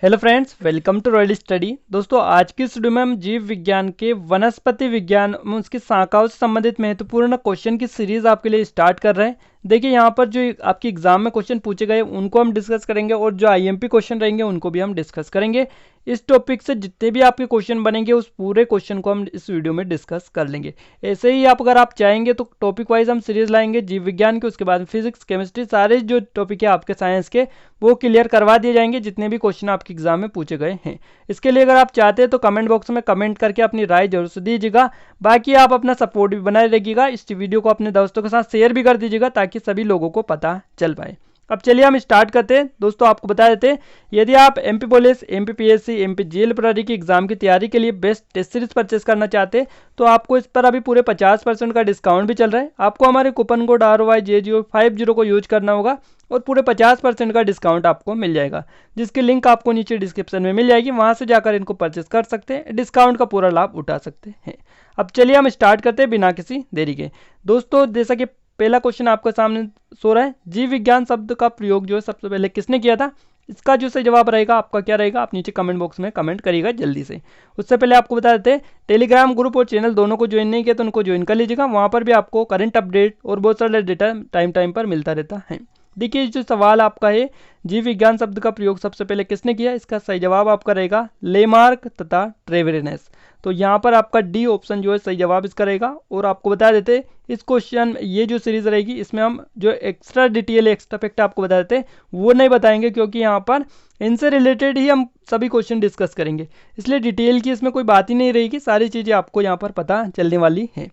Hello friends, welcome to Royal Study. दोस्तों, आज की इस वीडियो में हम जीव विज्ञान के वनस्पति विज्ञान में उसकी शाखाओं से संबंधित महत्वपूर्ण क्वेश्चन की सीरीज आपके लिए स्टार्ट कर रहे हैं। देखिए, यहाँ पर जो आपकी एग्जाम में क्वेश्चन पूछे गए उनको हम डिस्कस करेंगे और जो आईएमपी क्वेश्चन रहेंगे उनको भी हम डिस्कस करेंगे। इस टॉपिक से जितने भी आपके क्वेश्चन बनेंगे उस पूरे क्वेश्चन को हम इस वीडियो में डिस्कस कर लेंगे। ऐसे ही अगर आप चाहेंगे तो टॉपिक वाइज हम सीरीज लाएंगे जीव विज्ञान के, उसके बाद फिजिक्स, केमिस्ट्री, सारे जो टॉपिक है आपके साइंस के वो क्लियर करवा दिए जाएंगे जितने भी क्वेश्चन आपके एग्जाम में पूछे गए हैं। इसके लिए अगर आप चाहते हैं तो कमेंट बॉक्स में कमेंट करके अपनी राय जरूर से दीजिएगा। बाकी आप अपना सपोर्ट भी बनाए रखिएगा। इस वीडियो को अपने दोस्तों के साथ शेयर भी कर दीजिएगा ताकि सभी लोगों को पता चल पाए। अब चलिए हम स्टार्ट करते हैं। दोस्तों, आपको बता देते हैं, यदि आप MP police, MP PSC, MP jail प्रहरी की एग्जाम की तैयारी के लिए बेस्ट टेस्ट सीरीज परचेस करना चाहते हैं तो आपको इस पर अभी पूरे 50% का डिस्काउंट भी चल रहा है। आपको हमारे कूपन कोड RYJ050 को यूज करना होगा और पूरे 50% का डिस्काउंट आपको मिल जाएगा, जिसकी लिंक आपको नीचे डिस्क्रिप्शन में मिल जाएगी। वहां से जाकर इनको परचेस कर सकते हैं, डिस्काउंट का पूरा लाभ उठा सकते हैं। अब चलिए हम स्टार्ट करते हैं बिना किसी देरी के। दोस्तों, जैसा कि पहला क्वेश्चन आपके सामने सो रहा है, जीव विज्ञान शब्द का प्रयोग जो है सबसे पहले किसने किया था? इसका जो सही जवाब रहेगा आपका क्या रहेगा, आप नीचे कमेंट बॉक्स में कमेंट करिएगा जल्दी से। उससे पहले आपको बता देते हैं, टेलीग्राम ग्रुप और चैनल दोनों को ज्वाइन नहीं किया तो उनको ज्वाइन कर लीजिएगा। वहाँ पर भी आपको करंट अपडेट और बहुत सारे डेटा टाइम पर मिलता रहता है। देखिए, जो सवाल आपका है, जीव विज्ञान शब्द का प्रयोग सबसे पहले किसने किया, इसका सही जवाब आपका रहेगा लेमार्क तथा ट्रेवेरेनस। तो यहाँ पर आपका डी ऑप्शन जो है सही जवाब इसका रहेगा। और आपको बता देते इस क्वेश्चन, ये जो सीरीज रहेगी इसमें हम जो एक्स्ट्रा डिटेल, एक्स्ट्रा फैक्ट आपको बता देते हैं वो नहीं बताएंगे, क्योंकि यहाँ पर इनसे रिलेटेड ही हम सभी क्वेश्चन डिस्कस करेंगे, इसलिए डिटेल की इसमें कोई बात ही नहीं रहेगी। सारी चीज़ें आपको यहाँ पर पता चलने वाली है।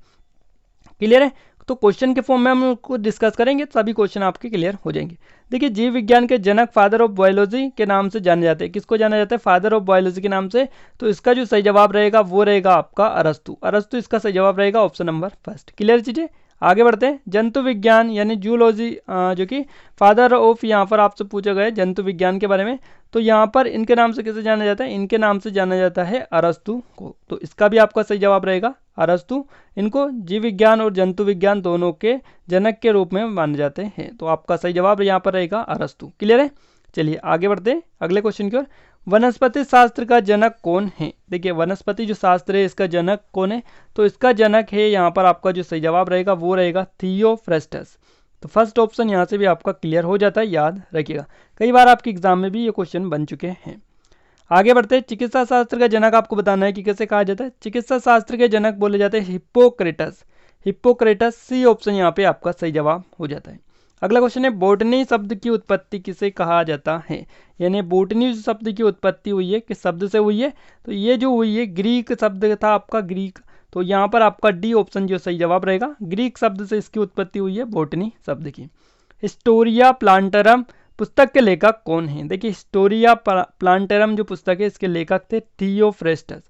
क्लियर है? तो क्वेश्चन के फॉर्म में हम उसको डिस्कस करेंगे, सभी क्वेश्चन आपके क्लियर हो जाएंगे। देखिए, जीव विज्ञान के जनक, फादर ऑफ बायोलॉजी के नाम से जाने जाते हैं। किसको जाना जाता है? फादर ऑफ बायोलॉजी के नाम से। तो इसका जो सही जवाब रहेगा वो रहेगा आपका अरस्तु। अरस्तु इसका सही जवाब रहेगा, ऑप्शन नंबर फर्स्ट। क्लियर चीजें? आगे बढ़ते हैं। जंतु विज्ञान यानी जूलॉजी, जो कि फादर ऑफ यहाँ पर आपसे पूछा गया है जंतु विज्ञान के बारे में, तो यहाँ पर इनके नाम से किसे जाना जाता है? इनके नाम से जाना जाता है अरस्तु को। तो इसका भी आपका सही जवाब रहेगा अरस्तु। इनको जीव विज्ञान और जंतु विज्ञान दोनों के जनक के रूप में माने जाते हैं। तो आपका सही जवाब यहाँ पर रहेगा अरस्तु। क्लियर है? चलिए आगे बढ़ते हैं अगले क्वेश्चन की ओर। वनस्पति शास्त्र का जनक कौन है? देखिए, वनस्पति जो शास्त्र है इसका जनक कौन है? तो इसका जनक है यहाँ पर आपका जो सही जवाब रहेगा वो रहेगा थियोफ्रेस्टस। तो फर्स्ट ऑप्शन यहाँ से भी आपका क्लियर हो जाता है, याद रखिएगा। कई बार आपके एग्जाम में भी ये क्वेश्चन बन चुके हैं। आगे बढ़ते हैं। चिकित्सा शास्त्र का जनक आपको बताना है कि कैसे कहा जाता है। चिकित्सा शास्त्र के जनक बोले जाते हैं हिप्पोक्रेटस। हिप्पोक्रेटस, सी ऑप्शन यहाँ पे आपका सही जवाब हो जाता है। अगला क्वेश्चन है, बोटनी शब्द की उत्पत्ति किसे कहा जाता है? यानी बोटनी शब्द की उत्पत्ति हुई है, किस शब्द से हुई है? तो ये जो हुई है ग्रीक शब्द था आपका, ग्रीक। तो यहाँ पर आपका डी ऑप्शन जो सही जवाब रहेगा, ग्रीक शब्द से इसकी उत्पत्ति हुई है बोटनी शब्द की। हिस्टोरिया प्लांटरम पुस्तक के लेखक कौन है? देखिए, हिस्टोरिया प्लांटरम जो पुस्तक है इसके लेखक थे थियोफ्रेस्टस।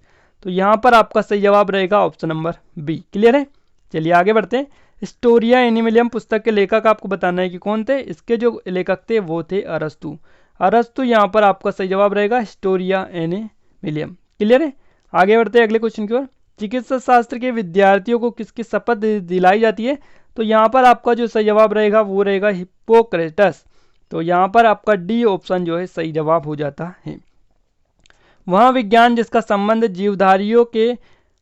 तो यहाँ पर आपका सही जवाब रहेगा ऑप्शन नंबर बी। क्लियर है? चलिए आगे बढ़ते हैं। हिस्टोरिया एनिमिलियम पुस्तक के लेखक आपको बताना है कि कौन थे। इसके जो लेखक थे वो थे अरस्तु। अरस्तु यहाँ पर आपका सही जवाब रहेगा हिस्टोरिया एनिमिलियम। क्लियर है? आगे बढ़ते हैं अगले क्वेश्चन की ओर। चिकित्सा शास्त्र के विद्यार्थियों को किसकी शपथ दिलाई जाती है? तो यहाँ पर आपका जो सही जवाब रहेगा वो रहेगा हिप्पोक्रेटस। तो यहाँ पर आपका डी ऑप्शन जो है सही जवाब हो जाता है। वह विज्ञान जिसका संबंध जीवधारियों के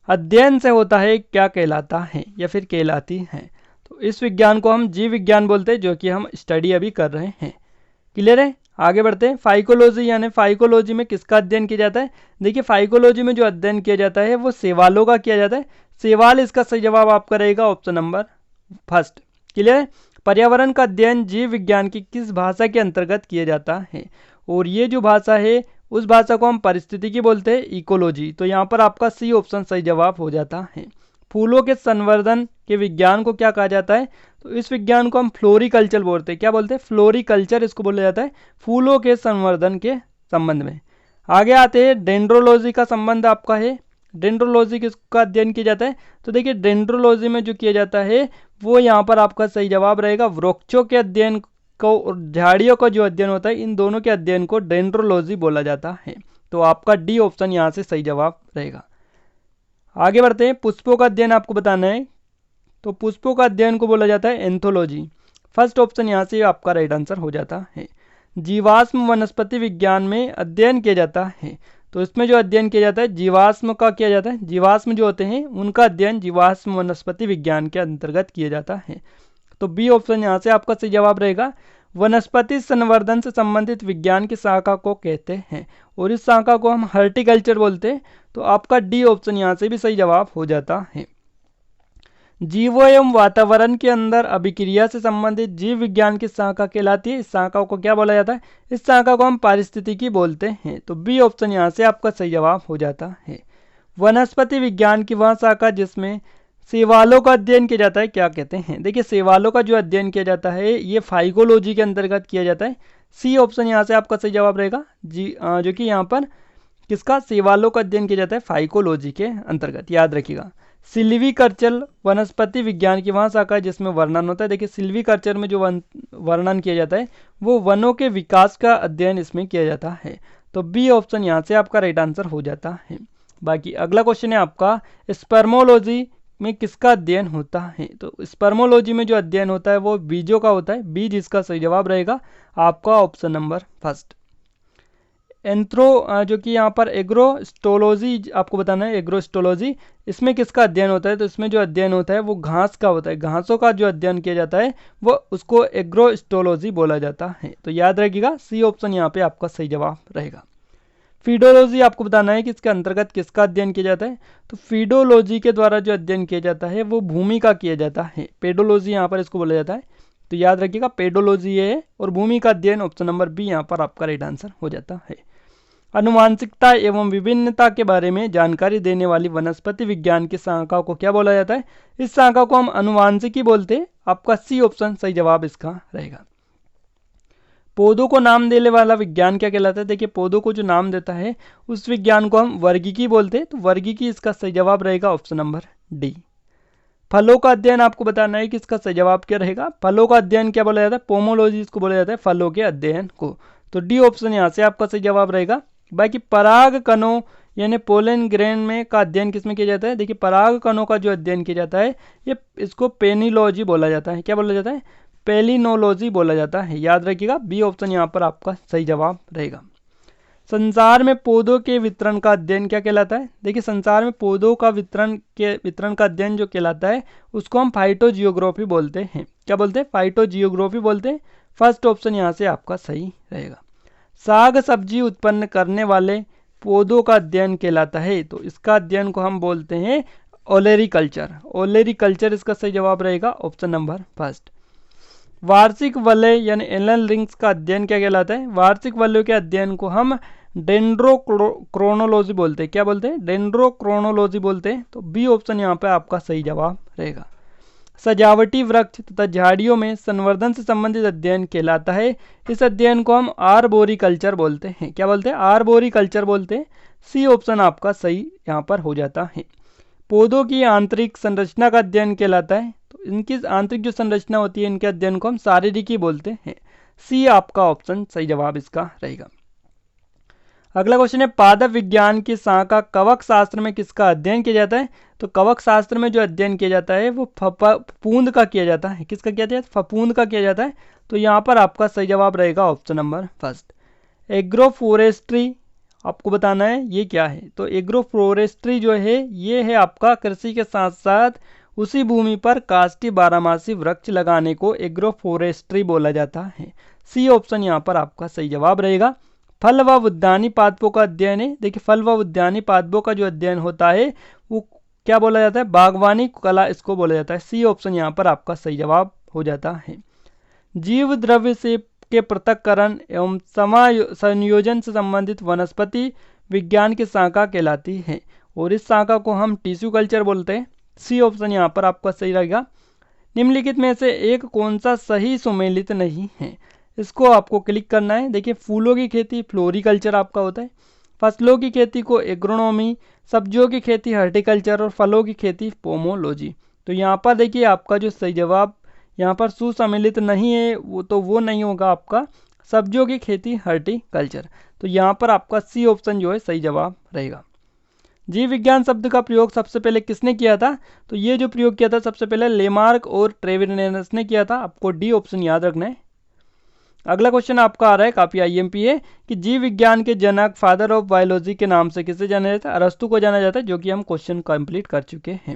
अध्ययन से होता है क्या कहलाता है या फिर कहलाती है? तो इस विज्ञान को हम जीव विज्ञान बोलते हैं, जो कि हम स्टडी अभी कर रहे हैं। क्लियर है? आगे बढ़ते हैं। फाइकोलॉजी यानी फाइकोलॉजी में किसका अध्ययन किया जाता है? देखिए, फाइकोलॉजी में जो अध्ययन किया जाता है वो शैवालों का किया जाता है। शैवाल इसका सही जवाब आपका रहेगा ऑप्शन नंबर फर्स्ट। क्लियर है? पर्यावरण का अध्ययन जीव विज्ञान की किस भाषा के अंतर्गत किया जाता है? और ये जो भाषा है उस भाषा को हम परिस्थितिकी बोलते हैं, इकोलॉजी। तो यहाँ पर आपका सी ऑप्शन सही जवाब हो जाता है। फूलों के संवर्धन के विज्ञान को क्या कहा जाता है? तो इस विज्ञान को हम फ्लोरिकल्चर बोलते हैं। क्या बोलते हैं? फ्लोरिकल्चर इसको बोला जाता है, फूलों के संवर्धन के संबंध में। आगे आते हैं, डेंड्रोलॉजी का संबंध आपका है। डेंड्रोलॉजी किसका अध्ययन किया जाता है? तो देखिए, डेंड्रोलॉजी में जो किया जाता है वो यहाँ पर आपका सही जवाब रहेगा वृक्षों के अध्ययन को और झाड़ियों का जो अध्ययन होता है, इन दोनों के अध्ययन को डेंड्रोलॉजी बोला जाता है। तो आपका डी ऑप्शन यहाँ से सही जवाब रहेगा। आगे बढ़ते हैं। पुष्पों का अध्ययन आपको बताना है। तो पुष्पों का अध्ययन को बोला जाता है एंथोलॉजी। फर्स्ट ऑप्शन यहाँ से आपका राइट आंसर हो जाता है। जीवाश्म वनस्पति विज्ञान में अध्ययन किया जाता है। तो इसमें जो अध्ययन किया जाता है जीवाश्म का किया जाता है, जीवाश्म जो होते हैं उनका अध्ययन जीवाश्म वनस्पति विज्ञान के अंतर्गत किया जाता है। तो बी ऑप्शन यहाँ से आपका सही जवाब रहेगा। वनस्पति संवर्धन से संबंधित विज्ञान की शाखा को कहते हैं और इस शाखा को हम हॉर्टिकल्चर बोलते हैं। तो आपका डी ऑप्शन यहाँ से भी सही जवाब हो जाता है। जीवों एवं वातावरण के अंदर अभिक्रिया से संबंधित जीव विज्ञान की शाखा कहलाती है। इस शाखा को क्या बोला जाता है? इस शाखा को हम पारिस्थितिकी बोलते हैं। तो बी ऑप्शन यहाँ से आपका सही जवाब हो जाता है। वनस्पति विज्ञान की वह शाखा जिसमें शैवालों का अध्ययन किया जाता है क्या कहते हैं? देखिए शैवालों का जो अध्ययन किया जाता है ये फाइकोलॉजी के अंतर्गत किया जाता है। सी ऑप्शन यहाँ से आपका सही जवाब रहेगा। जो कि यहाँ पर किसका शैवालों का अध्ययन किया जाता है? फाइकोलॉजी के अंतर्गत, याद रखिएगा। सिल्वीकल्चर वनस्पति विज्ञान की वहाँ शाखा है जिसमें वर्णन होता है। देखिए सिल्वीकल्चर में जो वर्णन किया जाता है वो वनों के विकास का अध्ययन इसमें किया जाता है। तो बी ऑप्शन यहाँ से आपका राइट आंसर हो जाता है। बाकी अगला क्वेश्चन है आपका, स्पर्मोलॉजी में किसका अध्ययन होता है? तो स्पर्मोलॉजी में जो अध्ययन होता है वो बीजों का होता है। बीज इसका सही जवाब रहेगा आपका ऑप्शन नंबर फर्स्ट। एंथ्रो जो कि यहाँ पर एग्रोस्टोलॉजी आपको बताना है, एग्रोस्टोलॉजी इसमें किसका अध्ययन होता है? तो इसमें जो अध्ययन होता है वो घास का होता है। घासों का जो अध्ययन किया जाता है वो उसको एग्रोस्टोलॉजी बोला जाता है। तो याद रखिएगा सी ऑप्शन यहाँ पे आपका सही जवाब रहेगा। फीडोलॉजी आपको बताना है कि इसके अंतर्गत किसका अध्ययन किया जाता है? तो फीडोलॉजी के द्वारा जो अध्ययन किया जाता है वो भूमि का किया जाता है। पेडोलॉजी यहाँ पर इसको बोला जाता है। तो याद रखिएगा पेडोलॉजी ये है और भूमि का अध्ययन ऑप्शन नंबर बी यहाँ पर आपका राइट आंसर हो जाता है। आनुवांशिकता एवं विभिन्नता के बारे में जानकारी देने वाली वनस्पति विज्ञान की शाखा को क्या बोला जाता है? इस शाखा को हम आनुवांशिकी बोलते हैं। आपका सी ऑप्शन सही जवाब इसका रहेगा। पौधों को नाम देने वाला विज्ञान क्या कहलाता है? देखिए पौधों को जो नाम देता है उस विज्ञान को हम वर्गीकी बोलते हैं। तो वर्गीकी इसका सही जवाब रहेगा ऑप्शन नंबर डी। फलों का अध्ययन आपको बताना है कि इसका सही जवाब क्या रहेगा। फलों का अध्ययन क्या बोला जाता है? पोमोलॉजी इसको बोला जाता है, फलों के अध्ययन को। तो डी ऑप्शन यहाँ से आपका सही जवाब रहेगा। बाकी पराग कणों यानी पोलन ग्रेन में का अध्ययन किसमें किया जाता है? देखिए पराग कणों का जो अध्ययन किया जाता है ये इसको पेनिलॉजी बोला जाता है। क्या बोला जाता है? पेलिनोलॉजी बोला जाता है। याद रखिएगा बी ऑप्शन यहाँ पर आपका सही जवाब रहेगा। संसार में पौधों के वितरण का अध्ययन क्या कहलाता है? देखिए संसार में पौधों का वितरण का अध्ययन जो कहलाता है उसको हम फाइटोजियोग्राफी बोलते हैं। क्या बोलते हैं? फाइटोजियोग्राफी बोलते हैं। फर्स्ट ऑप्शन यहाँ से आपका सही रहेगा। साग सब्जी उत्पन्न करने वाले पौधों का अध्ययन कहलाता है। तो इसका अध्ययन को हम बोलते हैं ओलेरीकल्चर। ओलेरीकल्चर इसका सही जवाब रहेगा ऑप्शन नंबर फर्स्ट। वार्षिक वलय यानी एनल रिंग्स का अध्ययन क्या कहलाता है? वार्षिक वलयों के अध्ययन को हम डेंड्रोक्रोनोलॉजी बोलते हैं। क्या बोलते हैं? डेंड्रोक्रोनोलॉजी बोलते हैं। तो बी ऑप्शन यहाँ पे आपका सही जवाब रहेगा। सजावटी वृक्ष तथा झाड़ियों में संवर्धन से संबंधित अध्ययन कहलाता है। इस अध्ययन को हम आर्बोरिकल्चर बोलते हैं। क्या बोलते हैं? आर्बोरिकल्चर बोलते हैं। सी ऑप्शन आपका सही यहाँ पर हो जाता है। पौधों की आंतरिक संरचना का अध्ययन कहलाता है। तो इनकी आंतरिक जो संरचना होती है इनके अध्ययन को हम शारीरिकी बोलते हैं। सी आपका ऑप्शन सही जवाब इसका रहेगा। अगला क्वेश्चन है, पादप विज्ञान की शाखा कवक शास्त्र में किसका अध्ययन किया जाता है? तो कवक शास्त्र में जो अध्ययन किया जाता है वो फफूंद का किया जाता है। किसका किया जाता है? फफूंद का किया जाता है। तो यहाँ पर आपका सही जवाब रहेगा ऑप्शन नंबर फर्स्ट। एग्रोफोरेस्ट्री आपको बताना है ये क्या है। तो एग्रोफोरेस्ट्री जो है ये है आपका कृषि के साथ साथ उसी भूमि पर काष्ठी बारहमासी वृक्ष लगाने को एग्रोफोरेस्ट्री बोला जाता है। सी ऑप्शन यहाँ पर आपका सही जवाब रहेगा। फल व उद्यानी पादपों का अध्ययन है। देखिए फल व उद्यानी पादपों का जो अध्ययन होता है वो क्या बोला जाता है? बागवानी कला इसको बोला जाता है। सी ऑप्शन यहाँ पर आपका सही जवाब हो जाता है। जीव द्रव्य से के पृथक्करण एवं संयोजन से संबंधित वनस्पति विज्ञान की शाखा कहलाती है और इस शाखा को हम टिश्यू कल्चर बोलते हैं। सी ऑप्शन यहाँ पर आपका सही रहेगा। निम्नलिखित में से एक कौन सा सही सुमेलित नहीं है? इसको आपको क्लिक करना है। देखिए फूलों की खेती फ्लोरिकल्चर आपका होता है, फसलों की खेती को एग्रोनॉमी, सब्जियों की खेती हॉर्टिकल्चर और फलों की खेती पोमोलॉजी। तो यहाँ पर देखिए आपका जो सही जवाब यहाँ पर सुसम्मिलित नहीं है वो नहीं होगा आपका सब्जियों की खेती हॉर्टिकल्चर। तो यहाँ पर आपका सी ऑप्शन जो है सही जवाब रहेगा। जीव विज्ञान शब्द का प्रयोग सबसे पहले किसने किया था? तो ये जो प्रयोग किया था सबसे पहले लेमार्क और ट्रेविनस ने किया था। आपको डी ऑप्शन याद रखना है। अगला क्वेश्चन आपका आ रहा है, काफी आईएमपी है, कि जीव विज्ञान के जनक, फादर ऑफ बायोलॉजी के नाम से किसे जाना जाता है? अरस्तु को जाना जाता है, जो कि हम क्वेश्चन कंप्लीट कर चुके हैं।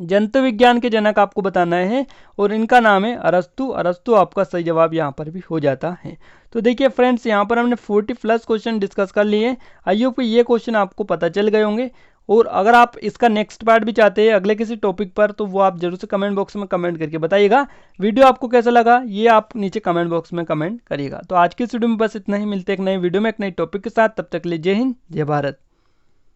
जंतु विज्ञान के जनक आपको बताना है और इनका नाम है अरस्तु। अरस्तु आपका सही जवाब यहाँ पर भी हो जाता है। तो देखिए फ्रेंड्स, यहाँ पर हमने 40+ क्वेश्चन डिस्कस कर लिए। आई होप ये क्वेश्चन आपको पता चल गए होंगे। और अगर आप इसका नेक्स्ट पार्ट भी चाहते हैं अगले किसी टॉपिक पर, तो वो आप जरूर से कमेंट बॉक्स में कमेंट करके बताइएगा। वीडियो आपको कैसा लगा ये आप नीचे कमेंट बॉक्स में कमेंट करिएगा। तो आज की इस वीडियो में बस इतना ही, मिलते हैं एक नई वीडियो में एक नई टॉपिक के साथ। तब तक के लिए जय हिंद, जय भारत।